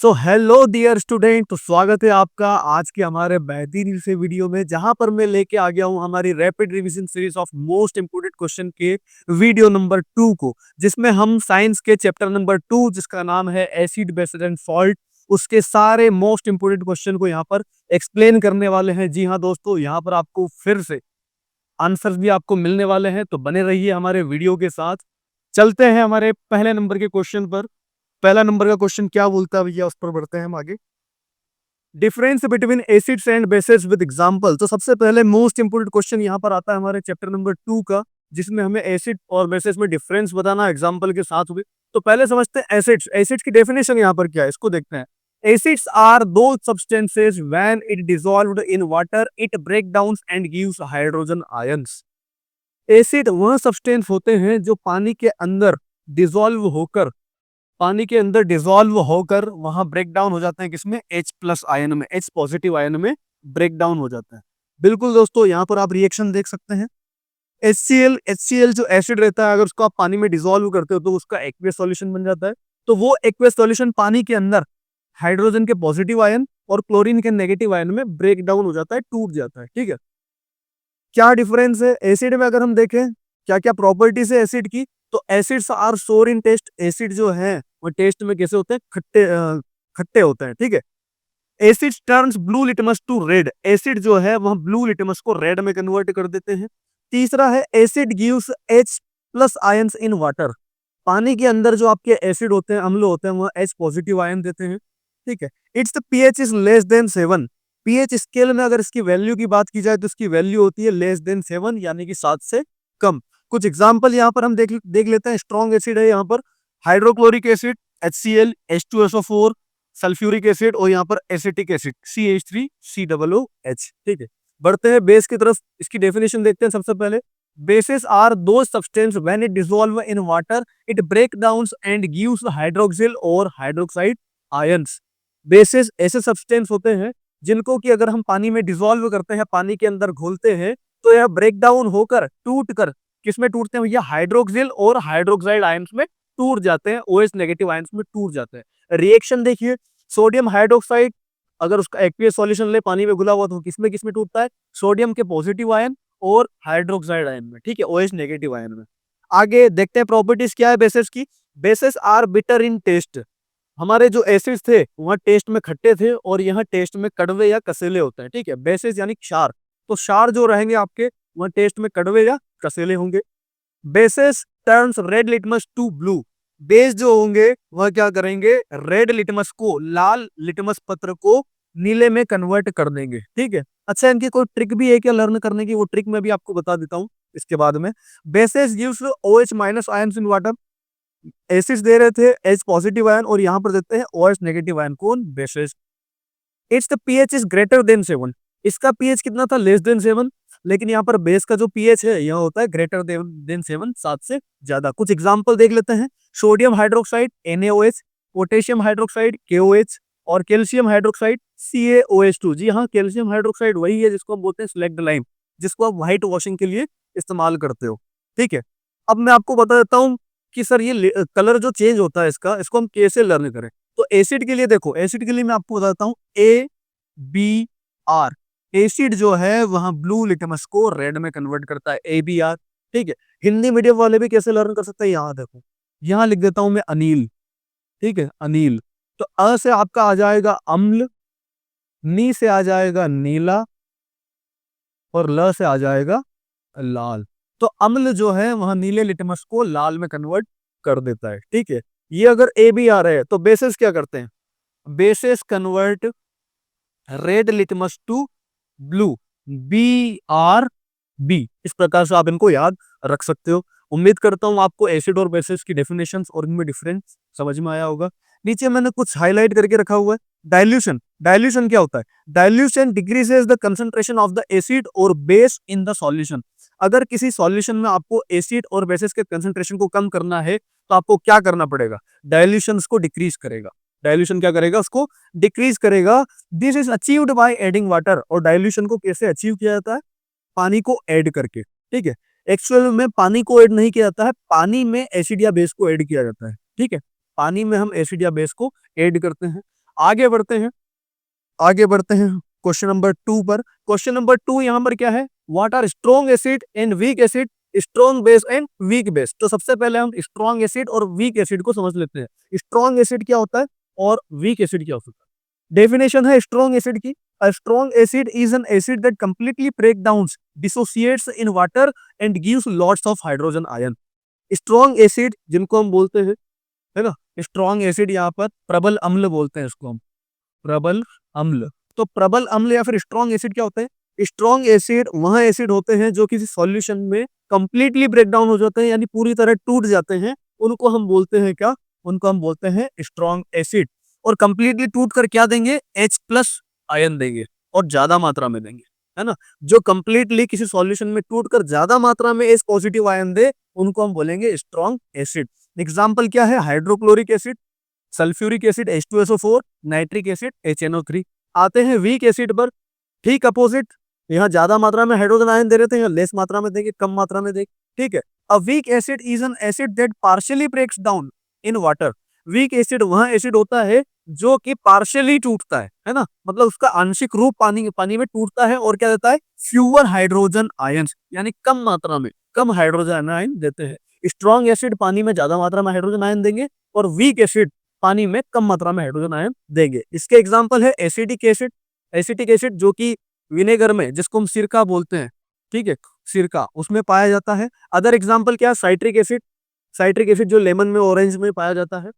So hello dear student, तो स्वागत है आपका आज के हमारे बेहतरीन से वीडियो में, जहां पर मैं लेके आ गया हूं हमारी rapid revision series of most important question के वीडियो नंबर 2 को, जिसमें हम साइंस के चैप्टर नंबर 2 जिसका नाम है एसिड बेस एंड सॉल्ट, उसके सारे मोस्ट इंपोर्टेंट क्वेश्चन को यहाँ पर एक्सप्लेन करने वाले हैं। जी हाँ दोस्तों, यहाँ पर आपको फिर से आंसर्स भी आपको मिलने वाले हैं, तो बने रहिए हमारे वीडियो के साथ। चलते हैं हमारे पहले नंबर के क्वेश्चन पर। पहला नंबर का क्वेश्चन क्या बोलता है भैया, उस पर बढ़ते हैं हम आगे। Difference between acids and bases with example. तो सबसे पहले मोस्ट इंपोर्टेंट क्वेश्चन यहाँ पर आता है हमारे चैप्टर नंबर 2 का, जिसमें हमें एसिड और बेसेस में डिफरेंस बताना एग्जांपल के साथ हुए। तो पहले समझते हैं एसिड्स। एसिड्स की डेफिनेशन यहाँ पर क्या है, इसको देखते हैं। Acids are those substances when it dissolved in water it break down and gives hydrogen ions. Acid वह सब्सटेंस होते हैं जो पानी के अंदर डिसॉल्व होकर वहां ब्रेक डाउन हो जाते हैं, किसमें? H प्लस आयन में, H पॉजिटिव आयन में ब्रेक डाउन हो जाता है। बिल्कुल दोस्तों, यहाँ पर आप रिएक्शन देख सकते हैं। HCl जो एसिड रहता है, अगर उसको आप पानी में डिसॉल्व करते हो तो उसका एक्वियस सॉल्यूशन बन जाता है। तो वो एक्वियस सॉल्यूशन पानी के अंदर हाइड्रोजन के पॉजिटिव आयन और क्लोरीन के नेगेटिव आयन में ब्रेक डाउन हो जाता है, टूट जाता है। ठीक है, क्या डिफरेंस है एसिड में? अगर हम देखें क्या क्या प्रॉपर्टीज है एसिड की, तो एसिड्स आर सोर इन टेस्ट। एसिड जो है वो टेस्ट में कैसे होते हैं? खट्टे होते हैं। ठीक है। Acid turns blue litmus to red. Acid जो है वह ब्लू लिटमस को रेड में कन्वर्ट कर देते हैं। तीसरा है acid gives H plus ions in water. पानी के अंदर जो आपके एसिड होते हैं, अम्ल होते हैं, वह H पॉजिटिव आयन देते हैं। ठीक है। It's pH is less than 7। PH scale में अगर इसकी वैल्यू की बात की जाए तो इसकी वैल्यू होती है लेस देन 7, यानी कि 7 से कम। कुछ एग्जांपल यहाँ पर हम देख लेते हैं। स्ट्रॉन्ग एसिड है यहाँ पर hydrochloric acid HCl, H2SO4, sulphuric acid, और यहाँ पर एसिटिक एसिड CH3COOH। ठीक है, बढ़ते हैं बेस की तरफ। इसकी डेफिनेशन देखते हैं सबसे पहले। Bases are those substance when it dissolve in water it break down and gives hydroxyl or hydroxide ions. Bases ऐसे सब्सटेंस होते हैं जिनको कि अगर हम पानी में डिसॉल्व करते हैं, पानी के अंदर घोलते हैं, तो यह ब्रेक डाउन होकर टूट कर किसमें टूटते हैं भैया? हाइड्रोक्सिल और हाइड्रोक्साइड आयंस में टूट जाते हैं, OH नेगेटिव आयंस में टूट जाते हैं। रिएक्शन देखिए, सोडियम हाइड्रोक्साइड अगर उसका एक्वियस सॉल्यूशन ले पानी में घुला हुआ, तो किसमें किसमें टूटता है? सोडियम के पॉजिटिव आयन और हाइड्रोक्साइड आयन में। ठीक है, OH नेगेटिव आयन में। आगे देखते हैं प्रॉपर्टीज क्या है बेसिस की। Bases are bitter in taste. हमारे जो एसिड्स थे वहाँ टेस्ट में खट्टे थे, और यहाँ टेस्ट में कड़वे या कसेले होते हैं। ठीक है, बेसिस यानी क्षार, तो क्षार जो रहेंगे आपके वहाँ टेस्ट में कड़वे या कसेले होंगे। Bases turns red litmus to blue. Base जो होंगे वह क्या करेंगे? रेड लिटमस को, लाल लिटमस पत्र को नीले में कन्वर्ट कर देंगे। ठीक है। अच्छा, इनकी कोई ट्रिक भी है क्या लर्न करने की? वो ट्रिक मैं भी आपको बता देता हूँ इसके बाद में। Bases gives OH minus ions in water. Acids दे रहे थे H पॉजिटिव आयन, और यहाँ पर देते हैं OH नेगेटिव आयन। कौन? Basis. It's the pH is greater than 7। इसका पीएच कितना था? Less than 7। लेकिन यहाँ पर बेस का जो पीएच है यह होता है ग्रेटर देन 7, 7 से ज्यादा। कुछ एग्जांपल देख लेते हैं। Sodium hydroxide NaOH, potassium hydroxide KOH, और कैल्शियम हाइड्रोक्साइड CaOH2। जी हाँ, कैल्शियम हाइड्रोक्साइड वही है जिसको हम बोलते हैं स्लैग्ड लाइम, जिसको आप व्हाइट वॉशिंग के लिए इस्तेमाल करते हो। ठीक है। अब मैं आपको बता देता हूँ कि सर ये कलर जो चेंज होता है इसको हम कैसे लर्न करें। तो एसिड के लिए देखो, एसिड के लिए मैं आपको बताता हूँ ABR। एसिड जो है वहां ब्लू लिटमस को रेड में कन्वर्ट करता है, ABR। ठीक है। हिंदी मीडियम वाले भी कैसे लर्न कर सकते हैं? यहाँ देखो, यहाँ लिख देता हूं मैं अनिल। ठीक है, अनिल। तो अ से आपका आ जाएगा अम्ल, नी से आ जाएगा नीला, और ल से आ जाएगा लाल। तो अम्ल जो है वहां नीले लिटमस को लाल में कन्वर्ट कर देता है। ठीक है। ये अगर ABR है तो बेसिस क्या करते हैं? Bases convert red litmus to blue, BRB। इस प्रकार से आप इनको याद रख सकते हो। उम्मीद करता हूं आपको एसिड और बेसिस की डेफिनेशंस और इनमें डिफरेंस समझ में आया होगा। नीचे मैंने कुछ हाईलाइट करके रखा हुआ है। डाइल्यूशन। डाइल्यूशन क्या होता है? Dilution decreases the concentration of the acid और बेस इन द सॉल्यूशन। अगर किसी सॉल्यूशन में आपको एसिड और बेसिस के कंसंट्रेशन को कम करना है, तो आपको क्या करना पड़ेगा? डाइल्यूशन को डिक्रीज करेगा। डाइल्यूशन क्या करेगा? उसको डिक्रीज करेगा। This is achieved by adding water. और डाइल्यूशन को कैसे अचीव किया जाता है? पानी को ऐड करके। ठीक है। एक्चुअल में पानी को ऐड नहीं किया जाता है, पानी में एसिड या बेस को ऐड किया जाता है। ठीक है, पानी में हम एसिड या बेस को ऐड करते हैं। आगे बढ़ते हैं, आगे बढ़ते हैं क्वेश्चन नंबर 2 पर। क्वेश्चन नंबर 2 यहाँ पर क्या है, what are strong acid and weak acid, strong base and weak base. तो सबसे पहले हम स्ट्रॉन्ग एसिड और वीक एसिड को समझ लेते हैं। स्ट्रॉन्ग एसिड क्या होता है और वीक एसिड क्या होता है। डेफिनेशन है स्ट्रॉन्ग एसिड की, a strong acid is an acid that completely break down dissociates in water and gives lots of hydrogen ion. Strong acid जिनको हम बोलते हैं, है ना, स्ट्रॉन्ग एसिड यहाँ पर प्रबल अम्ल बोलते हैं इसको हम, प्रबल अम्ल। तो प्रबल अम्ल या फिर स्ट्रॉन्ग एसिड क्या होते हैं, स्ट्रॉन्ग एसिड वह एसिड होते हैं जो किसी सॉल्यूशन में कंप्लीटली ब्रेक डाउन हो जाते हैं, यानी पूरी तरह टूट जाते हैं। उनको हम बोलते हैं क्या, उनको हम बोलते हैं स्ट्रॉन्ग एसिड। और कंप्लीटली टूट कर क्या देंगे, H प्लस आयन देंगे और ज्यादा मात्रा में देंगे, है ना। जो कंप्लीटली किसी सॉल्यूशन में टूट कर ज्यादा मात्रा में H पॉजिटिव आयन दे, उनको हम बोलेंगे स्ट्रॉन्ग एसिड। एग्जाम्पल क्या है, hydrochloric acid, sulphuric acid H2SO4, nitric acid HNO3। आते हैं वीक एसिड पर, ठीक अपोजिट, यहाँ ज्यादा मात्रा में हाइड्रोजन आयन दे रहे थे, यहाँ लेस मात्रा में देंगे, कम मात्रा में देंगे, ठीक है। A weak acid is an acid that partially breaks down in water. Weak acid वह एसिड होता है जो कि पार्शियली टूटता है ना, मतलब उसका आंशिक रूप पानी पानी में टूटता है और क्या देता है, फ्यूअर हाइड्रोजन आयन, यानी कम मात्रा में कम हाइड्रोजन आयन देते हैं। स्ट्रॉन्ग एसिड पानी में ज्यादा मात्रा में हाइड्रोजन आयन देंगे और वीक एसिड पानी में कम मात्रा में हाइड्रोजन आयन देंगे। इसके एग्जांपल है एसिटिक एसिड, एसिटिक एसिड जो कि विनेगर में, जिसको हम सिरका बोलते हैं, ठीक है, सिरका उसमें पाया जाता है। अदर एग्जांपल क्या है, साइट्रिक एसिड, साइट्रिक एसिड जो लेमन में, ऑरेंज में पाया जाता है।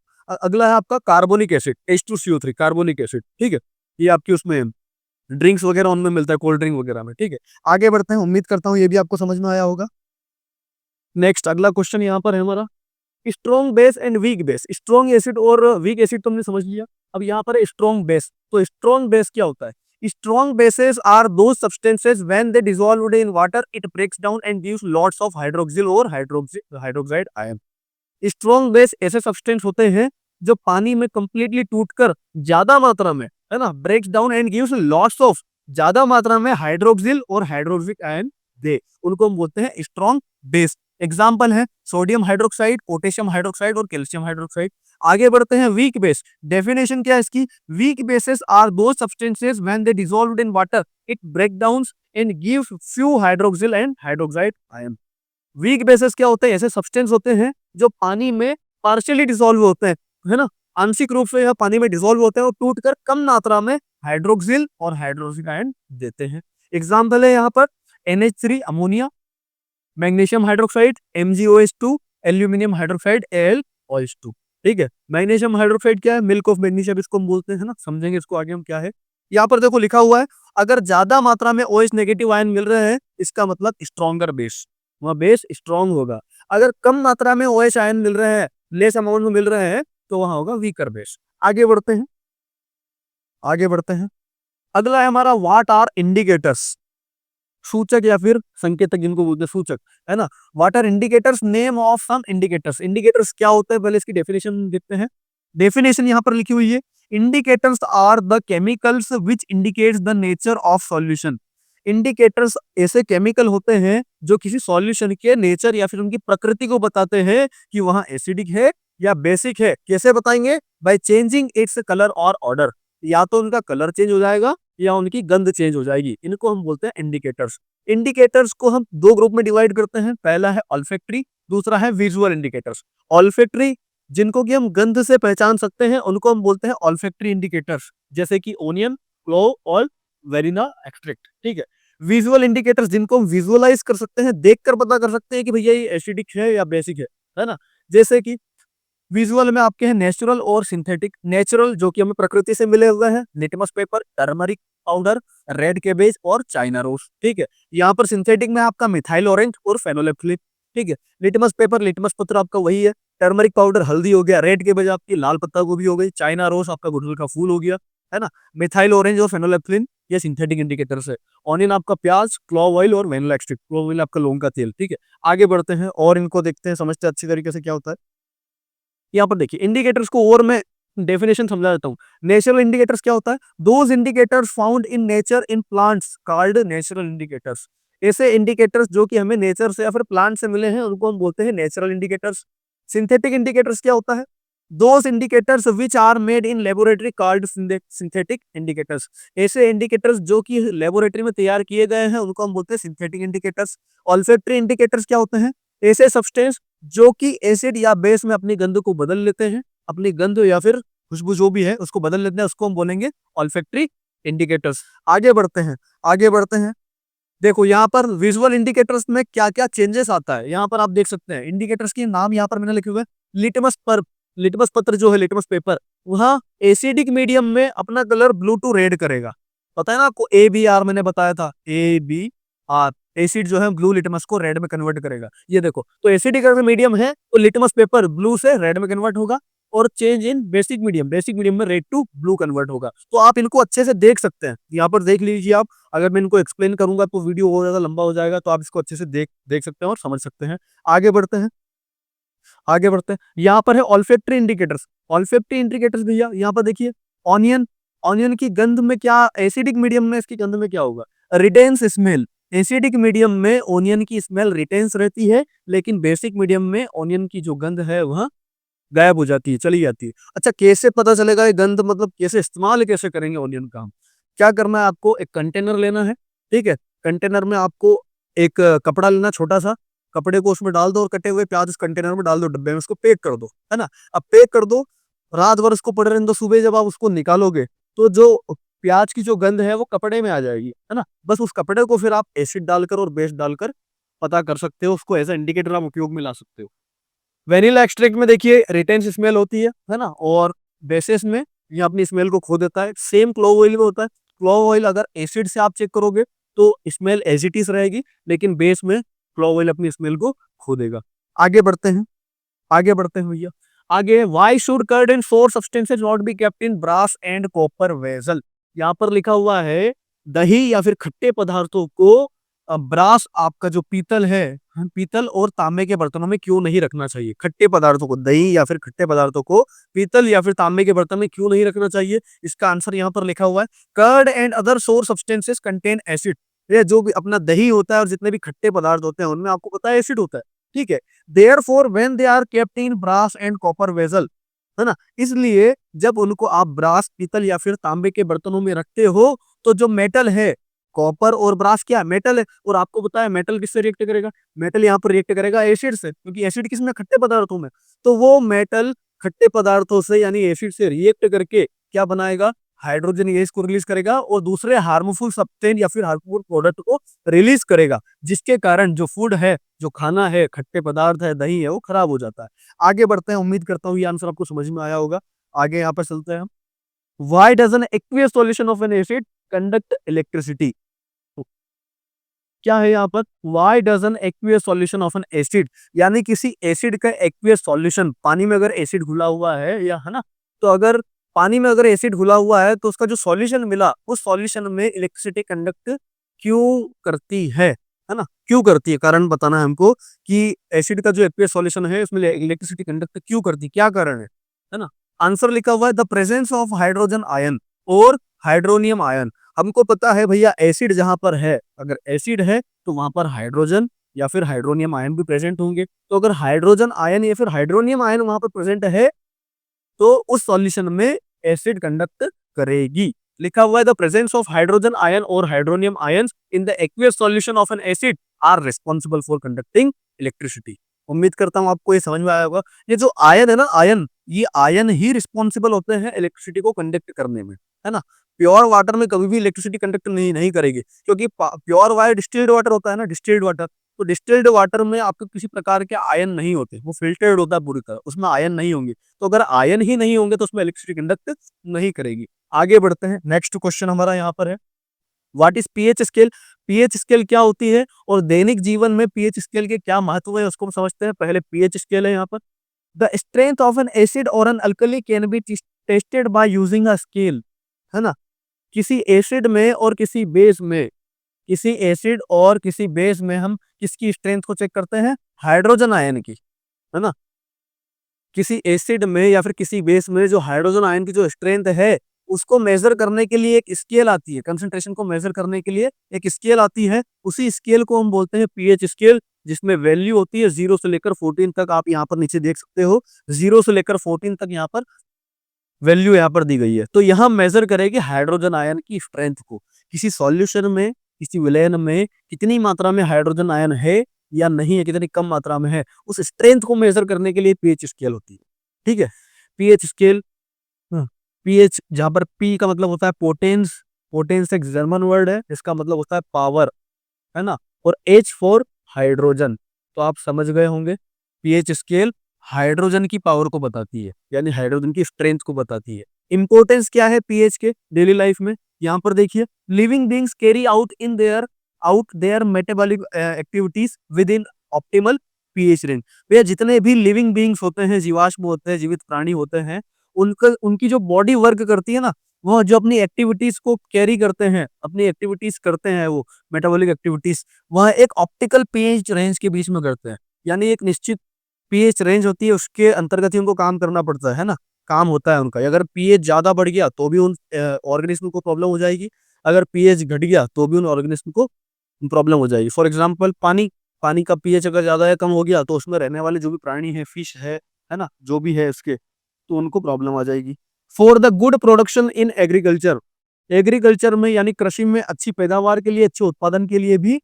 अगला है आपका carbonic acid, H2CO3, carbonic acid, ठीक है, ये आपकी उसमें ड्रिंक्स वगैरह उनमें मिलता है, कोल्ड ड्रिंक वगैरह में, ठीक है। आगे बढ़ते हैं, उम्मीद करता हूँ ये भी आपको समझ में आया होगा। नेक्स्ट अगला क्वेश्चन यहाँ पर है हमारा, strong base and weak base. Strong acid और वीक एसिड तो हमने समझ लिया, अब यहाँ पर है स्ट्रॉन्ग बेस। तो स्ट्रॉन्ग बेस क्या होता है, strong bases are those substances when they dissolved in water it breaks down and gives lots of hydroxyl or hydroxide ion. Strong base ऐसे सब्सटेंस होते हैं जो पानी में कंप्लीटली टूटकर ज्यादा मात्रा में, है ना, breaks down and gives lots of, ज्यादा मात्रा में हाइड्रोक्सिल और हाइड्रोक्सिक आयन दे, उनको हम बोलते हैं स्ट्रॉन्ग बेस। एग्जाम्पल है सोडियम हाइड्रोक्साइड, पोटेशियम हाइड्रोक्साइड और कैल्शियम हाइड्रोक्साइड। आगे बढ़ते हैं, वीक बेस। डेफिनेशन क्या है इसकी, weak bases are those substances when they dissolved in water it break down and give few hydroxyl and hydroxide ion. Weak bases क्या होते हैं, ऐसे सब्सटेंस होते हैं जो पानी में पार्शियली डिसॉल्व होते हैं, है ना, आंशिक रूप से यह पानी में डिसॉल्व होते हैं और टूटकर कम मात्रा में हाइड्रोक्सिल और हाइड्रोक्सिक आयन देते हैं। एग्जाम्पल है यहाँ पर NH3 ammonia, magnesium hydroxide MgOH2, aluminium hydroxide AlOH2, ठीक है। मैग्नीशियम हाइड्रोक्साइड क्या है, मिल्क ऑफ मैग्नीशियम इसको हम बोलते हैं ना, समझेंगे इसको आगे हम क्या है। यहाँ पर देखो लिखा हुआ है, अगर ज्यादा मात्रा में OH नेगेटिव आयन मिल रहे हैं, इसका मतलब स्ट्रॉन्गर बेस, वह बेस स्ट्रॉन्ग होगा। अगर कम मात्रा में OH आयन मिल रहे हैं, लेस अमाउंट में मिल रहे हैं, तो वहां होगा वीकर बेस। आगे बढ़ते हैं, आगे बढ़ते हैं। अगला है हमारा, व्हाट आर इंडिकेटर्स, सूचक या फिर संकेतक जिनको बोलते हैं, सूचक, है ना। What are indicators, name of some indicators. Indicators क्या होता है, पहले इसकी डेफिनेशन देखते हैं। डेफिनेशन यहाँ पर लिखी हुई है, indicators are the chemicals which indicates the nature of solution. Indicators ऐसे केमिकल होते हैं जो किसी सॉल्यूशन के नेचर या फिर उनकी प्रकृति को बताते हैं कि वहां एसिडिक है या बेसिक है। कैसे बताएंगे, बाय चेंजिंग इट्स कलर और ऑर्डर, या तो उनका कलर चेंज हो जाएगा या उनकी गंध चेंज हो जाएगी, इनको हम बोलते हैं इंडिकेटर्स। इंडिकेटर्स को हम दो ग्रुप में डिवाइड करते हैं, पहला है ऑल्फैक्टरी, दूसरा है विजुअल इंडिकेटर्स। ऑल्फैक्टरी जिनको कि हम गंध से पहचान सकते हैं, उनको हम बोलते हैं ऑल्फैक्टरी इंडिकेटर्स, जैसे कि ओनियन, क्लोव और वेरिना एक्सट्रैक्ट, ठीक है। विजुअल इंडिकेटर्स जिनको हम विजुअलाइज कर सकते हैं, देखकर पता कर सकते हैं कि भैया ये एसिडिक है या बेसिक है ना। जैसे कि विजुअल में आपके हैं नेचुरल और सिंथेटिक। नेचुरल जो कि हमें प्रकृति से मिले हुए हैं, litmus paper, turmeric powder, red cabbage और चाइना रोज, ठीक है। यहाँ पर सिंथेटिक में आपका मिथाइल ऑरेंज और फेनोलेफ्थिन, ठीक है। लिटमस पेपर, लिटमस पत्र आपका वही है, टर्मरिक पाउडर हल्दी हो गया, रेड कैबेज आपकी लाल पत्ता गोभी हो गई, चाइना रोज आपका गुड़हल का फूल हो गया, है ना। मिथाइल ऑरेंज और फेनोलेफ्थिन ये सिंथेटिक इंडिकेटर्स है। ऑनियन आपका प्याज, क्लोव ऑयल और वेनिला एक्सट्रैक्ट, क्लोव ऑयल आपका लौंग का तेल, ठीक है। आगे बढ़ते हैं और इनको देखते हैं, समझते हैं अच्छी तरीके से क्या होता है। यहाँ पर देखिए इंडिकेटर्स को और मैं डेफिनेशन समझा देता हूँ। नेचुरल इंडिकेटर्स क्या होता है, those indicators found in nature in plants called natural indicators. ऐसे इंडिकेटर्स जो कि हमें नेचर से या फिर प्लांट से मिले हैं, उनको हम बोलते हैं नेचुरल इंडिकेटर्स। सिंथेटिक इंडिकेटर्स क्या होता है, those indicators which are made in laboratory called synthetic indicators. ऐसे इंडिकेटर्स जो कि लेबोरेटरी में तैयार किए गए हैं उनको हम बोलते हैं सिंथेटिक इंडिकेटर्स। ऑल्फैक्टरी इंडिकेटर्स क्या होते हैं? ऐसे सब्सटेंस जो कि एसिड या बेस में अपनी गंध को बदल लेते हैं, अपनी गंध या फिर खुशबू जो भी है उसको बदल लेते हैं, उसको हम बोलेंगे ऑल्फैक्टरी इंडिकेटर्स। आगे बढ़ते हैं, आगे बढ़ते हैं। देखो यहाँ पर विजुअल इंडिकेटर्स में क्या क्या चेंजेस आता है, यहाँ पर आप देख सकते हैं। इंडिकेटर्स के नाम यहाँ पर मैंने लिखे हुए हैं। लिटमस पर लिटमस पत्र जो है, लिटमस पेपर, वहाँ एसिडिक मीडियम में अपना कलर ब्लू टू रेड करेगा। पता है ना आपको, ABR मैंने बताया था, ABR। एसिड जो है ब्लू लिटमस को रेड में कन्वर्ट करेगा। ये देखो, तो एसिडिक अगर मीडियम है तो लिटमस पेपर ब्लू से रेड में कन्वर्ट होगा, और चेंज इन बेसिक मीडियम में रेड टू ब्लू कन्वर्ट होगा। तो आप इनको अच्छे से देख सकते हैं, यहाँ पर देख लीजिए आप। अगर मैं इनको एक्सप्लेन करूंगा तो वीडियो और ज्यादा लंबा हो जाएगा, तो आप इसको अच्छे से देख देख सकते हैं और समझ सकते हैं। आगे बढ़ते हैं, आगे बढ़ते हैं। यहाँ पर है ऑल्फैक्टरी इंडिकेटर्स। ऑल्फैक्टरी इंडिकेटर्स भैया यहाँ पर देखिए, ऑनियन, ऑनियन की गंध में क्या, एसिडिक मीडियम में इसकी गंध में क्या होगा? रिटेंस स्मेल। एसिडिक मीडियम में ओनियन की स्मेल रिटेंस रहती है, लेकिन बेसिक मीडियम में ओनियन की जो गंध है वह गायब हो जाती है, चली जाती है। अच्छा, कैसे पता चलेगा ये गंध, मतलब कैसे इस्तेमाल कैसे करेंगे ओनियन का? क्या करना है आपको, एक कंटेनर लेना है, ठीक है। कंटेनर में आपको एक कपड़ा लेना, छोटा सा कपड़े को उसमें डाल दो और कटे हुए प्याज उस कंटेनर में डाल दो, डब्बे में, उसको पैक कर दो, है ना। अब पैक कर दो, रात भर उसको पड़े रहने दो, सुबह जब आप उसको निकालोगे तो जो प्याज की जो गंध है वो कपड़े में आ जाएगी, है ना। बस उस कपड़े को फिर आप एसिड डालकर और बेस डालकर पता कर सकते हो, उसको एज इंडिकेटर आप उपयोग में ला सकते हो। वेनिला एक्सट्रैक्ट में देखिए रिटेंस स्मेल होती है ना, और बेसिस में ये अपनी स्मेल को खो देता है। सेम क्लोव ऑयल में होता है। क्लोव ऑयल अगर एसिड से आप चेक करोगे तो स्मेल एज इट इज रहेगी, लेकिन बेस में क्लोव ऑयल अपनी स्मेल को खो देगा। आगे बढ़ते हैं, आगे बढ़ते हैं भैया। आगे, why should curd and sour substances not be kept in brass and copper vessel. यहाँ पर लिखा हुआ है दही या फिर खट्टे पदार्थों को ब्रास, आपका जो पीतल है, पीतल और तांबे के बर्तनों में क्यों नहीं रखना चाहिए? खट्टे पदार्थों को, दही या फिर खट्टे पदार्थों को पीतल या फिर तांबे के बर्तन में क्यों नहीं रखना चाहिए? इसका आंसर यहाँ पर लिखा हुआ है, कर्ड एंड अदर सोर सब्सटेंसेस कंटेन एसिड। ये जो भी अपना दही होता है और जितने भी खट्टे पदार्थ होते हैं उनमें आपको पता है एसिड होता है, ठीक है। Therefore when they are kept in brass and copper vessel, है ना, इसलिए जब उनको आप ब्रास, पीतल या फिर तांबे के बर्तनों में रखते हो तो जो मेटल है, कॉपर और ब्रास क्या मेटल है, और आपको पता है मेटल किससे रिएक्ट करेगा? मेटल यहाँ पर रिएक्ट करेगा एसिड से, क्योंकि एसिड किसमें? खट्टे पदार्थों में। तो वो मेटल खट्टे पदार्थों से यानी एसिड से रिएक्ट करके क्या बनाएगा? हाइड्रोजन गैस को रिलीज करेगा और दूसरे हार्मफुल सब्सटेंस या फिर हार्मफुल प्रोडक्ट को रिलीज करेगा, जिसके कारण जो फूड है, जो खाना है, खट्टे पदार्थ है, दही है, वो खराब हो जाता है। आगे बढ़ते हैं, उम्मीद करता हूँ ये आंसर आपको समझ में आया होगा। आगे यहाँ पर चलते हैं हम। Why does an aqueous solution of an acid conduct electricity? क्या है यहाँ पर? Why does an aqueous solution of an acid, यानी किसी एसिड का aqueous solution, पानी में अगर एसिड घुला हुआ है, या है ना, तो अगर पानी में अगर एसिड घुला हुआ है तो उसका जो सॉल्यूशन मिला, उस सॉल्यूशन में इलेक्ट्रिसिटी कंडक्ट क्यों करती है ना, क्यों करती है? कारण बताना है हमको कि एसिड का जो एक्वियस सॉल्यूशन है उसमें इलेक्ट्रिसिटी कंडक्ट क्यों करती है, क्या कारण है ना। आंसर लिखा हुआ है the presence of hydrogen ion और हाइड्रोनियम आयन। हमको पता है भैया एसिड जहां पर है, अगर एसिड है तो वहां पर हाइड्रोजन या फिर हाइड्रोनियम आयन भी प्रेजेंट होंगे। तो अगर हाइड्रोजन आयन या फिर हाइड्रोनियम आयन वहां पर प्रेजेंट है तो उस सॉल्यूशन में एसिड कंडक्ट करेगी। लिखा हुआ है the presence of hydrogen ion और hydronium ions in the aqueous solution of an acid are responsible for conducting electricity. उम्मीद करता हूं आपको ये समझ में आया होगा। ये जो आयन है ना, आयन, ये आयन ही रिस्पॉन्सिबल होते हैं इलेक्ट्रिसिटी को कंडक्ट करने में, है ना। प्योर वाटर में कभी भी इलेक्ट्रिसिटी कंडक्ट नहीं करेगी, क्योंकि प्योर वाटर डिस्टिल्ड वाटर होता है ना, डिस्टिल्ड वाटर। तो डिस्टिल्ड वाटर में आपको किसी प्रकार के आयन नहीं होते, वो फिल्टर्ड होता है पूरी तरह, उसमें आयन नहीं होंगे। तो अगर आयन ही नहीं होंगे तो उसमें इलेक्ट्रिसिटी कंडक्ट नहीं करेगी। आगे बढ़ते हैं, नेक्स्ट क्वेश्चन हमारा यहाँ पर है, what is pH scale? PH scale क्या होती है और दैनिक जीवन में पीएच स्केल के क्या महत्व है उसको हम समझते हैं। पहले पीएच स्केल है यहाँ पर, the strength of an acid और an alkali can be tested by using a scale, है ना। किसी एसिड में और किसी बेस में, किसी एसिड और किसी बेस में हम किसकी स्ट्रेंथ को चेक करते हैं? हाइड्रोजन आयन की, है ना। किसी एसिड में या फिर किसी बेस में जो हाइड्रोजन आयन की जो स्ट्रेंथ है उसको मेजर करने के लिए एक स्केल आती है, कंसंट्रेशन को मेजर करने के लिए एक स्केल आती है, उसी स्केल को हम बोलते हैं पीएच स्केल। जिसमें वैल्यू होती है 0 से लेकर 14 तक। आप यहाँ पर नीचे देख सकते हो 0 से लेकर 14 तक यहाँ पर वैल्यू यहाँ पर दी गई है। तो यहाँ मेजर करेगी हाइड्रोजन आयन की स्ट्रेंथ को, किसी सॉल्यूशन में, किसी विलयन में कितनी मात्रा में हाइड्रोजन आयन है या नहीं है, कितनी कम मात्रा में है, उस स्ट्रेंथ को मेजर करने के लिए पीएच स्केल होती है। ठीक है, पीएच स्केल, पीएच जहां पर पी का मतलब होता है पोटेंस, पोटेंस एक जर्मन वर्ड है, इसका मतलब होता है पावर, है ना, और एच फॉर हाइड्रोजन। तो आप समझ गए होंगे, पीएच स्केल हाइड्रोजन की पावर को बताती है, यानी हाइड्रोजन की स्ट्रेंथ को बताती है। इंपॉर्टेंस क्या है पीएच के डेली लाइफ में, यहाँ पर देखिए, living beings carry out their metabolic activities within optimal pH range. भैया जितने भी लिविंग बींग्स होते हैं, जीवाश्म होते हैं, जीवित प्राणी होते हैं, उनका उनकी जो बॉडी वर्क करती है ना, वो जो अपनी एक्टिविटीज को कैरी करते हैं, अपनी एक्टिविटीज करते हैं, वो मेटाबॉलिक एक्टिविटीज, वह एक ऑप्टिकल पीएच रेंज के बीच में करते हैं। यानी एक निश्चित पीएच रेंज होती है, उसके अंतर्गत ही उनको काम करना पड़ता है ना, काम होता है उनका। अगर पीएच ज्यादा बढ़ गया तो भी उन ऑर्गेनिज्म को प्रॉब्लम हो जाएगी, अगर पीएच घट गया तो भी उन ऑर्गेनिज्म को प्रॉब्लम हो जाएगी। फॉर एग्जाम्पल पानी, पानी का पीएच अगर ज्यादा या कम हो गया तो उसमें रहने वाले जो भी प्राणी है, फिश है ना, जो भी है उसके, तो उनको प्रॉब्लम आ जाएगी। For the good production in agriculture, agriculture में यानी कृषि में अच्छी पैदावार के लिए, अच्छे उत्पादन के लिए भी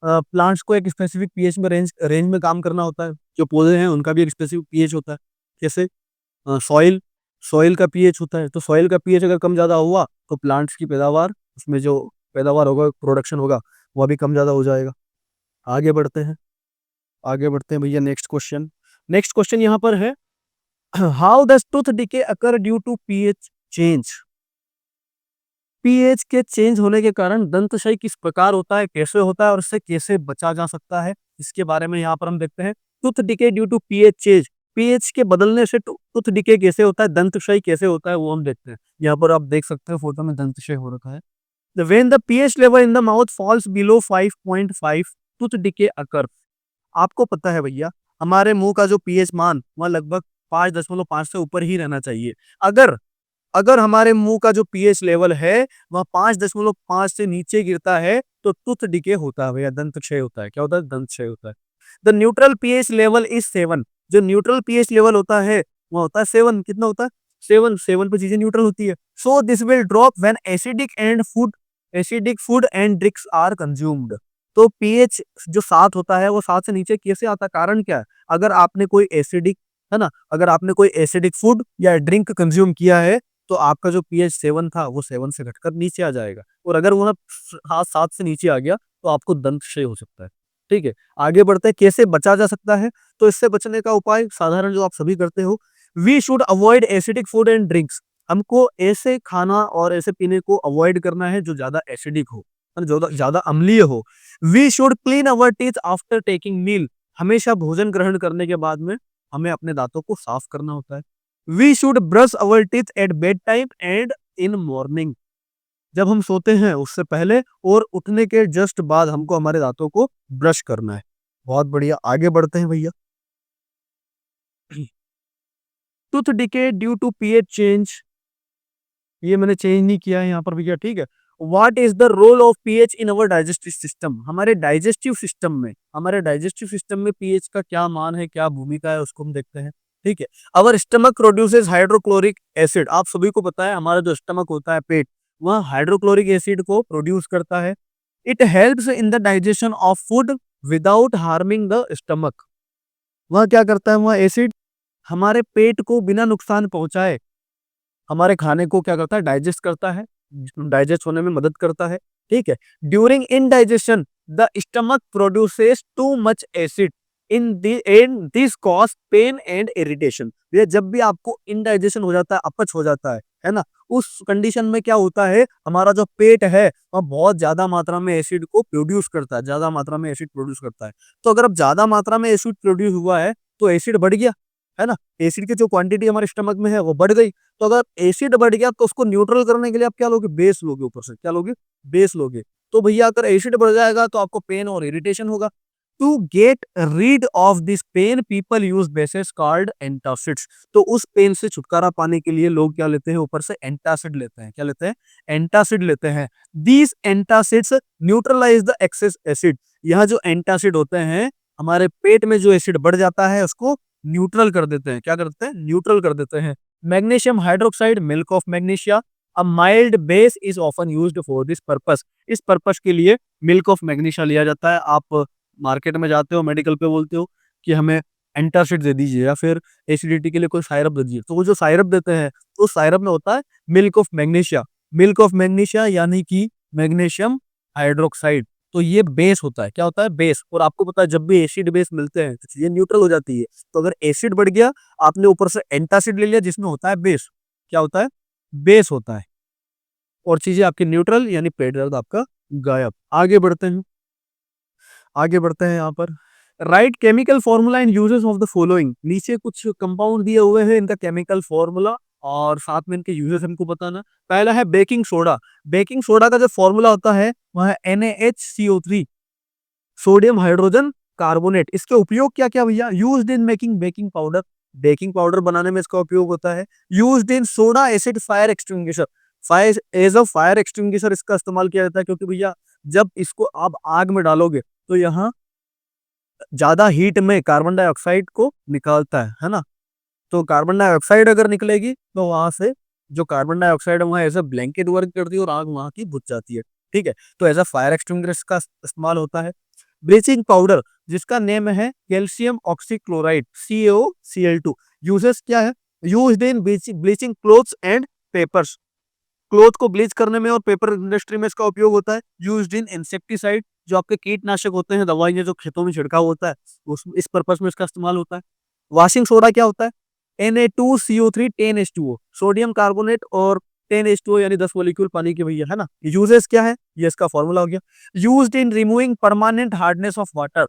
प्लांट्स को एक स्पेसिफिक पीएच में रेंज रेंज में काम करना होता है। जो पौधे हैं उनका भी एक स्पेसिफिक पीएच होता है। जैसे सॉइल, सॉइल का पीएच होता है, तो सॉइल का पीएच अगर कम ज्यादा हुआ तो प्लांट्स की पैदावार, उसमें जो पैदावार होगा, प्रोडक्शन होगा, वह भी कम ज्यादा हो जाएगा। आगे बढ़ते हैं, आगे बढ़ते हैं भैया। नेक्स्ट क्वेश्चन, नेक्स्ट क्वेश्चन यहाँ पर है, how does tooth decay occur due to pH change. PH के चेंज होने के कारण दंत क्षय किस प्रकार होता है, कैसे होता है और इससे कैसे बचा जा सकता है, इसके बारे में यहाँ पर हम देखते हैं। Tooth decay due to pH change, pH के बदलने से टूथ डिके कैसे होता है, दंत क्षय कैसे होता है, वो हम देखते हैं। यहाँ पर आप देख सकते हो फोटो में दंत क्षय हो रखा है। When the pH level in the mouth falls below 5.5, tooth decay occur. आपको पता है भैया, हमारे मुंह का जो पीएच मान वह लगभग 5.5 से ऊपर ही रहना चाहिए। अगर अगर हमारे मुंह का जो पीएच लेवल है वह 5.5 से नीचे गिरता है तो टूथ डिके होता है भैया, दंत क्षय होता है। क्या होता है? दंत क्षय होता है। The neutral pH level is 7, जो न्यूट्रल पीएच लेवल होता है वह होता है 7। कितना होता है? 7। 7 पे चीजें न्यूट्रल होती है। So this will drop when acidic food and drinks are consumed. तो पीएच जो 7 होता है वो 7 से नीचे कैसे आता है? कारण क्या है? अगर आपने कोई एसिडिक, है ना, अगर आपने कोई एसिडिक फूड या ड्रिंक कंज्यूम किया है तो आपका जो पीएच 7 था वो 7 से घटकर नीचे आ जाएगा। और अगर वो 7 से नीचे आ गया तो आपको दंत क्षय हो सकता है। ठीक है, आगे बढ़ते हैं, कैसे बचा जा सकता है। तो इससे बचने का उपाय साधारण जो आप सभी करते हो, we should avoid acidic food and drinks. हमको ऐसे खाना और ऐसे पीने को अवॉइड करना है जो ज्यादा एसिडिक हो, जो ज्यादा अम्लीय हो। We should clean our teeth after taking meal. हमेशा भोजन ग्रहण करने के बाद में हमें अपने दांतों को साफ करना होता है। We should brush our teeth at bed time and in morning. जब हम सोते हैं उससे पहले और उठने के जस्ट बाद हमको हमारे दांतों को ब्रश करना है। बहुत बढ़िया, आगे बढ़ते हैं भैया। Tooth decay due to pH change, ये मैंने चेंज नहीं किया है यहाँ पर भैया। ठीक है, what is the role of pH in our digestive system. हमारे डाइजेस्टिव सिस्टम में, हमारे डाइजेस्टिव सिस्टम में पीएच का क्या मान है, क्या भूमिका है, उसको हम देखते हैं। ठीक है, अवर स्टमक प्रोड्यूसेस हाइड्रोक्लोरिक एसिड। आप सभी को पता है हमारा जो स्टमक होता है, पेट, वह हाइड्रोक्लोरिक एसिड को प्रोड्यूस करता है। It helps in the digestion of food without harming the stomach. वह क्या करता है, वह एसिड हमारे पेट को बिना नुकसान पहुंचाए हमारे खाने को क्या करता है, डाइजेस्ट करता है, डाइजेस्ट होने में मदद करता है। ठीक है, during indigestion the stomach produces too much acid in this cause pain and irritation. जब भी आपको इनडाइजेशन हो जाता है, अपच हो जाता है ना, उस कंडीशन में क्या होता है, हमारा जो पेट है वह बहुत ज्यादा मात्रा में एसिड को प्रोड्यूस करता है, ज्यादा मात्रा में एसिड प्रोड्यूस करता है। तो अगर अब ज्यादा मात्रा में एसिड प्रोड्यूस हुआ है तो एसिड बढ़ गया, है ना, एसिड की जो क्वांटिटी हमारे स्टमक में है वो बढ़ गई। तो अगर एसिड बढ़ गया तो उसको न्यूट्रल करने के लिए आप क्या लोगे, बेस लोगे, ऊपर से क्या लोगे, बेस लोगे। तो भैया अगर एसिड बढ़ जाएगा तो आपको पेन और इरिटेशन होगा। To get rid of this pain people use bases called antacids. तो उस पेन से छुटकारा पाने के लिए लोग क्या लेते हैं, ऊपर से एंटासिड लेते हैं। क्या लेते हैं? एंटासिड लेते हैं। These antacids neutralise the excess acid. यह जो एंटासिड होते हैं हमारे पेट में जो एसिड बढ़ जाता है उसको न्यूट्रल कर देते हैं। क्या करते हैं? न्यूट्रल कर देते हैं। Magnesium hydroxide, milk of magnesia, a mild base is often used for this purpose. इस पर्पस के लिए मिल्क ऑफ मैग्नीशिया लिया जाता है। आप मार्केट में जाते हो, मेडिकल पे बोलते हो कि हमें एंटासिड दे दीजिए या फिर एसिडिटी के लिए कोई सायरप दे दीजिए, तो वो जो सायरप देते हैं तो सायरप में होता है milk of magnesia. Milk of magnesia यानी कि मैग्नीशियम हाइड्रोक्साइड। तो ये बेस होता है। क्या होता है? बेस। और आपको पता है जब भी एसिड बेस मिलते हैं तो चीजें न्यूट्रल हो जाती है। तो अगर एसिड बढ़ गया, आपने ऊपर से एंटासिड ले लिया जिसमें होता है बेस। क्या होता है? बेस होता है। और चीजें आपकी न्यूट्रल यानी पेट दर्द आपका गायब। आगे बढ़ते हैं। आगे बढ़ते हैं यहाँ पर। Right chemical formula and uses of the following. नीचे कुछ कंपाउंड दिए हुए हैं, इनका केमिकल फॉर्मूला और साथ में इनके यूजेस हमको बताना। पहला है बेकिंग सोडा। बेकिंग सोडा का जो फॉर्मूला होता है वह है NaHCO3, सोडियम हाइड्रोजन कार्बोनेट। इसके उपयोग क्या क्या भैया? Used in making baking powder. Baking powder बनाने में इसका उपयोग होता है। Used in soda acid fire extinguisher. Fire as a fire extinguisher इसका इस्तेमाल किया जाता है, क्योंकि भैया जब इसको आप आग में डालोगे तो यहाँ ज्यादा हीट में कार्बन डाइऑक्साइड को निकालता है ना। तो कार्बन डाइऑक्साइड अगर निकलेगी तो वहां से जो कार्बन डाइऑक्साइड है वहां एज अ ब्लैंकेट वर्क करती है और आग वहां की बुझ जाती है। ठीक है, तो एज अ फायर एक्सटिंग्विशर का इस्तेमाल होता है। ब्लीचिंग पाउडर जिसका नेम है कैल्शियम ऑक्सीक्लोराइड CaOCl2। यूजेस क्या है? Used in bleaching clothes and papers. Cloth को ब्लीच करने में और पेपर इंडस्ट्री में इसका उपयोग होता है। यूज्ड इन इंसेक्टिसाइड, जो आपके कीटनाशक होते हैं, दवाइयां जो खेतों में छिड़काव होता है उस इस पर्पस में इसका इस्तेमाल होता है। वॉशिंग सोडा क्या होता है? Na2CO3 10H2O, सोडियम कार्बोनेट और 10H2O यानी 10 मॉलिक्यूल पानी के भैया, है ना। यूजेस क्या है? ये इसका फॉर्मूला हो गया। Used in removing permanent hardness of water.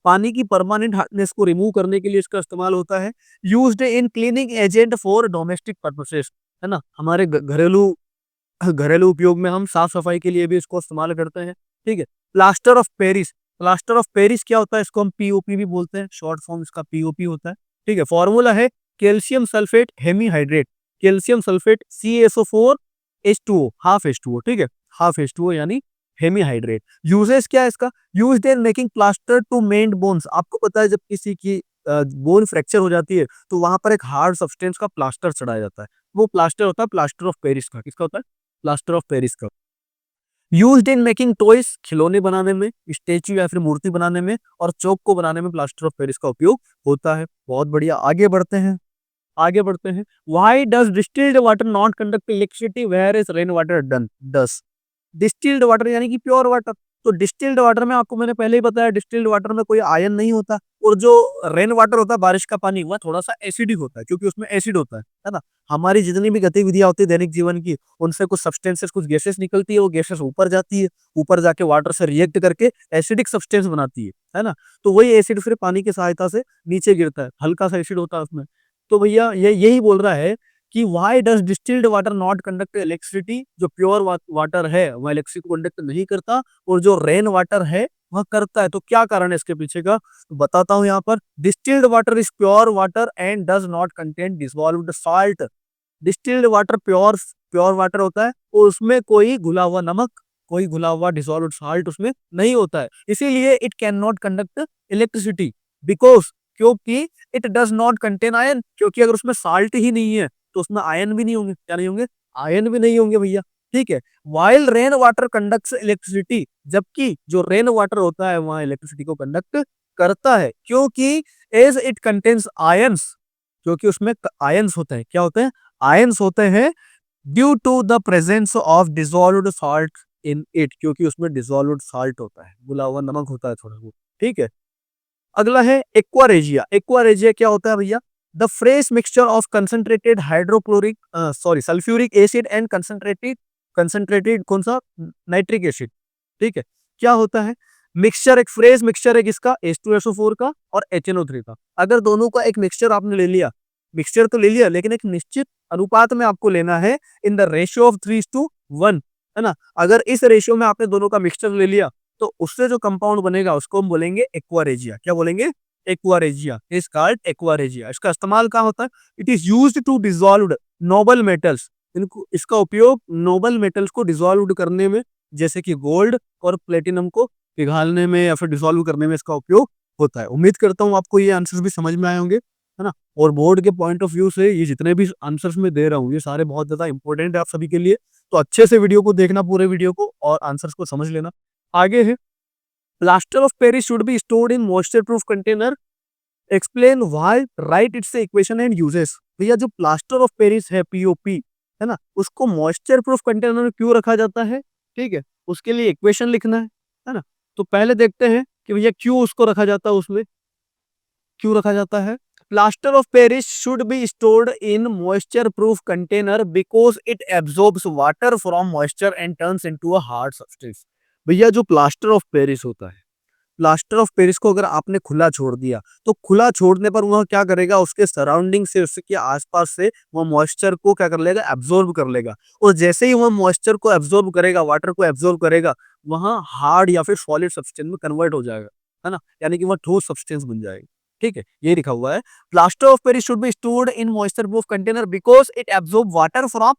पानी की परमानेंट हार्डनेस को रिमूव करने के लिए इसका इस्तेमाल होता है। Used in cleaning agent for domestic purposes, है ना। हमारे घरेलू उपयोग में हम साफ सफाई के लिए भी इसको इस्तेमाल करते हैं। ठीक है। Plaster of Paris. Plaster of Paris क्या होता है? इसको हम पीओपी भी बोलते हैं, शॉर्ट फॉर्म इसका पीओपी होता है। ठीक है। फॉर्मूला है calcium sulphate hemihydrate. Calcium sulphate CaSO4H2O, half H2O। ठीक है, हाफ H2O यानी हेमीहाइड्रेट। यूजेस क्या है इसका? Used in making plaster to mend bones. आपको पता है जब किसी की बोन फ्रैक्चर हो जाती है तो वहां पर एक हार्ड सब्सटेंस का प्लास्टर चढ़ाया जाता है। वो प्लास्टर होता है प्लास्टर ऑफ पेरिस का। किसका होता है? प्लास्टर ऑफ पेरिस का। यूज्ड इन मेकिंग टॉयज, खिलौने बनाने में, स्टेच्यू या फिर मूर्ति बनाने में और चौक को बनाने में प्लास्टर ऑफ पेरिस का उपयोग होता है। बहुत बढ़िया, आगे बढ़ते हैं। आगे बढ़ते हैं। Why does distilled water not conduct electricity whereas rain water done does. Distilled water यानी कि प्योर वाटर। तो डिस्टिल्ड वाटर में आपको मैंने पहले ही बताया, डिस्टिल्ड वाटर में कोई आयन नहीं होता। और जो रेन वाटर होता है, बारिश का पानी, वह थोड़ा सा एसिडिक होता है क्योंकि उसमें एसिड होता है ना। हमारी जितनी भी गतिविधियां होती है दैनिक जीवन की, उनसे कुछ सब्सटेंसेस, कुछ गैसेस निकलती है, वो गैसेस ऊपर जाती है, ऊपर जाके वाटर से रिएक्ट करके एसिडिक सब्सटेंस बनाती है ना। तो वही एसिड फिर पानी की सहायता से नीचे गिरता है, हल्का सा एसिड होता है उसमें। तो भैया ये यही बोल रहा है कि why does distilled water not conduct electricity. जो प्योर वाटर है वह इलेक्ट्रिसिटी को कंडक्ट नहीं करता, और जो रेन वाटर है वह करता है। तो क्या कारण है इसके पीछे का? तो बताता हूं यहाँ पर। Distilled water is pure water and does not contain dissolved salt. Distilled water pure pure water होता है और उसमें कोई घुला हुआ नमक, कोई घुला हुआ डिसॉल्व्ड साल्ट उसमें नहीं होता है। इसीलिए it can not conduct electricity because, क्योंकि it does not contain ion. क्योंकि अगर उसमें साल्ट ही नहीं है तो उसमें आयन भी नहीं होंगे। क्या नहीं होंगे? आयन भी नहीं होंगे भैया। ठीक है। While rain water conducts electricity, जबकि जो रेन वाटर होता है वहां इलेक्ट्रिसिटी को कंडक्ट करता है, क्योंकि एज इट कंटेन्स आयंस, क्योंकि उसमें आयंस होते हैं। क्या होते हैं? आयंस होते हैं। Due to the presence of dissolved salt in it, क्योंकि उसमें डिसॉल्व्ड साल्ट होता है, घुला हुआ नमक होता है थोड़ा बहुत। ठीक है। अगला है एक्वारेजिया। एक्वारेजिया क्या होता है भैया? The fresh mixture of concentrated hydrochloric sulphuric acid and concentrated concentrated कौन सा? Nitric acid. ठीक है। क्या होता है? मिक्सचर, एक फ्रेश मिक्सचर है किसका? H2SO4 का और HNO3 का। अगर दोनों का एक मिक्सचर आपने ले लिया, मिक्सचर तो ले लिया लेकिन एक निश्चित अनुपात में आपको लेना है, इन द रेशियो ऑफ 3:1, है ना। अगर इस रेशियो में आपने दोनों का मिक्सचर ले लिया तो उससे जो कंपाउंड बनेगा उसको हम बोलेंगे एक्वारेजिया। क्या बोलेंगे? Aqua regia is called aqua regia. इसका इस्तेमाल कहाँ होता है? It is used to dissolved noble metals. इनको इसका उपयोग नोबल मेटल्स को डिसॉल्व करने में, जैसे कि गोल्ड और प्लेटिनम को पिघालने में या फिर डिसॉल्व करने में इसका उपयोग होता है। उम्मीद करता हूँ आपको ये आंसर्स भी समझ में आए होंगे, है ना? और बोर्ड के पॉइंट ऑफ व्यू से ये जितने भी आंसर्स मैं दे रहा हूँ, ये सारे बहुत ज़्यादा इंपॉर्टेंट है आप सभी के लिए। तो अच्छे से वीडियो को देखना, पूरे वीडियो को, और आंसर्स को समझ लेना। आगे है, plaster of Paris should be stored in moisture proof container, explain why, right it's equation and uses. भैया जो प्लास्टर ऑफ पेरिस है, पीओपी, है ना, उसको मॉइस्चर प्रूफ कंटेनर में क्यों रखा जाता है? ठीक है, उसके लिए इक्वेशन लिखना है ना? तो पहले देखते हैं कि भैया क्यों उसको रखा जाता है, उसमें क्यों रखा जाता है। Plaster of Paris should be stored in moisture proof container because it absorbs water from moisture and turns into a hard substance. भैया जो प्लास्टर ऑफ पेरिस होता है, प्लास्टर ऑफ पेरिस को अगर आपने खुला छोड़ दिया, तो खुला छोड़ने पर वह क्या करेगा, उसके सराउंडिंग से, उसके आसपास से वह मॉइस्चर को क्या कर लेगा, एब्जॉर्ब कर लेगा। और जैसे ही वह मॉइस्चर को एब्जॉर्ब करेगा, वाटर को एब्जॉर्ब करेगा, वहाँ हार्ड या फिर सॉलिड सब्सटेंस में कन्वर्ट हो जाएगा, है ना? यानी कि वह ठोस सब्सटेंस बन जाएगी। ठीक है, ये लिखा हुआ है, plaster of Paris should be stored in moisture proof container because it absorb water from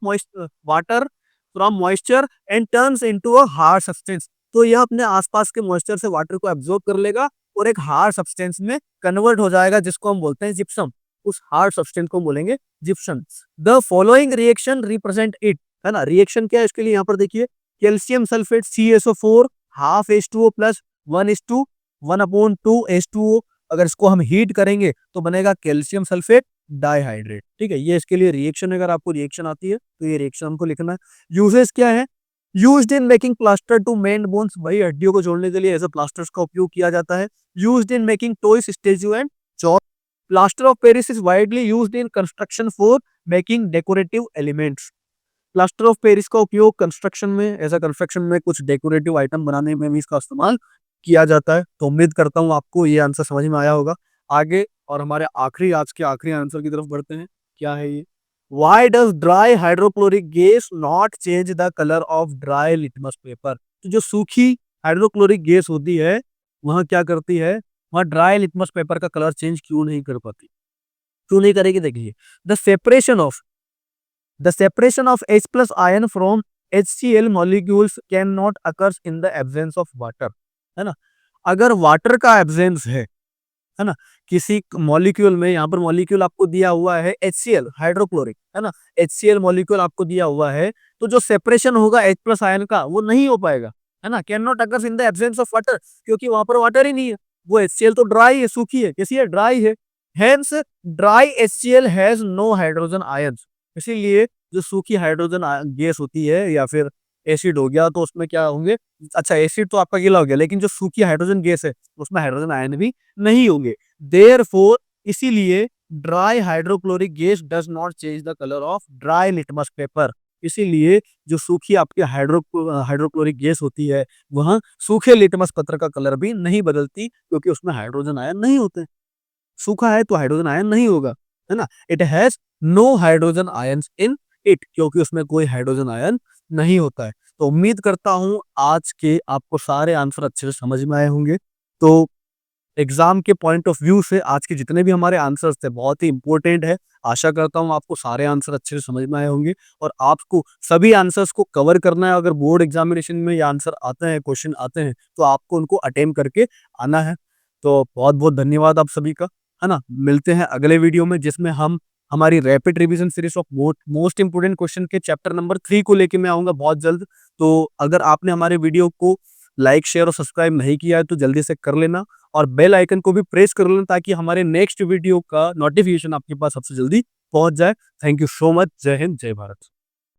moisture and turns into a hard substance. तो यह अपने आसपास के मॉइस्चर से वाटर को एब्जॉर्ब कर लेगा और एक हार्ड सब्सटेंस में कन्वर्ट हो जाएगा, जिसको हम बोलते हैं जिप्सम। उस हार्ड सब्सटेंस को बोलेंगे gypsum. The following reaction represent it, है ना? रिएक्शन क्या है इसके लिए, यहाँ पर देखिए, calcium sulphate CaSO4 half H2O plus 1:1/2 H2O। अगर इसको हम हीट करेंगे तो बनेगा कैल्शियम सल्फेट डाइहाइड्रेट। ठीक है, ये इसके लिए रिएक्शन है। अगर आपको रिएक्शन आती है तो ये रिएक्शन हमको लिखना है। यूजेस क्या है, used in making plaster to mend bones, भाई हड्डियों को जोड़ने के लिए ऐसे प्लास्टर्स का उपयोग किया जाता है। Used in making toys, statue and chop. Plaster of Paris is widely used in construction for making decorative elements. Plaster of Paris का उपयोग कंस्ट्रक्शन में, ऐसा कंस्ट्रक्शन में कुछ डेकोरेटिव आइटम बनाने में भी इसका इस्तेमाल किया जाता है। तो उम्मीद करता हूँ आपको ये आंसर समझ में आया होगा। आगे और हमारे आखिरी, आज के आखिरी आंसर की तरफ बढ़ते हैं। क्या है ये, Why does dry hydrochloric gas not change the color of dry litmus paper? तो जो सूखी हाइड्रोक्लोरिक गैस होती है, वह क्या करती है, वह ड्राई लिटमस पेपर का कलर चेंज क्यों नहीं कर पाती? क्यों नहीं करेगी? देखिए, the separation of H plus ion from HCl molecules cannot occurs in the absence of water, है ना? अगर वाटर का एब्सेंस है ना, किसी मॉलिक्यूल में, यहाँ पर मॉलिक्यूल आपको दिया हुआ है HCl हाइड्रोक्लोरिक, है ना, HCl मॉलिक्यूल आपको दिया हुआ है, तो जो सेपरेशन होगा H प्लस आयन का, वो नहीं हो पाएगा, है ना? Can not occurs in the absence of water, क्योंकि वहां पर वाटर ही नहीं है। वो HCl तो ड्राई है, सूखी है, कैसी है, ड्राई है। Hence dry HCl has no hydrogen ions. इसीलिए जो सूखी हाइड्रोजन गैस होती है या फिर एसिड हो गया, तो उसमें क्या होंगे, अच्छा एसिड तो आपका गीला हो गया, लेकिन जो सूखी हाइड्रोजन गैस है उसमें हाइड्रोजन आयन भी नहीं होंगे। देयरफॉर, इसीलिए dry hydrochloric gas does not change the colour of dry litmus paper. इसीलिए जो सूखी आपकी हाइड्रोक्लोरिक गैस होती है, वह सूखे लिटमस पत्र का कलर भी नहीं बदलती, क्योंकि उसमें हाइड्रोजन आयन नहीं होते। सूखा है तो हाइड्रोजन आयन नहीं होगा, है ना? It has no hydrogen ions in it, क्योंकि उसमें कोई हाइड्रोजन आयन नहीं होता है। तो उम्मीद करता हूं आज के आपको सारे आंसर अच्छे से समझ में आए होंगे। तो एग्जाम के पॉइंट ऑफ व्यू से आज के जितने भी हमारे आंसर्स थे, बहुत ही इंपॉर्टेंट है। आशा करता हूँ आपको सारे आंसर अच्छे से समझ में आए होंगे और आपको सभी आंसर्स को कवर करना है। अगर बोर्ड एग्जामिनेशन में ये आंसर आते हैं, क्वेश्चन आते हैं, तो आपको उनको अटेम्प्ट करके आना है। तो बहुत बहुत धन्यवाद आप सभी का, है ना? मिलते हैं अगले वीडियो में, जिसमें हम हमारी rapid revision series of most important question के चैप्टर नंबर 3 को लेके मैं आऊंगा बहुत जल्द। तो अगर आपने हमारे वीडियो को लाइक, शेयर और सब्सक्राइब नहीं किया है तो जल्दी से कर लेना, और बेल आइकन को भी प्रेस कर लेना, ताकि हमारे नेक्स्ट वीडियो का नोटिफिकेशन आपके पास सबसे जल्दी पहुंच जाए। Thank you so much. जय हिंद, जय भारत।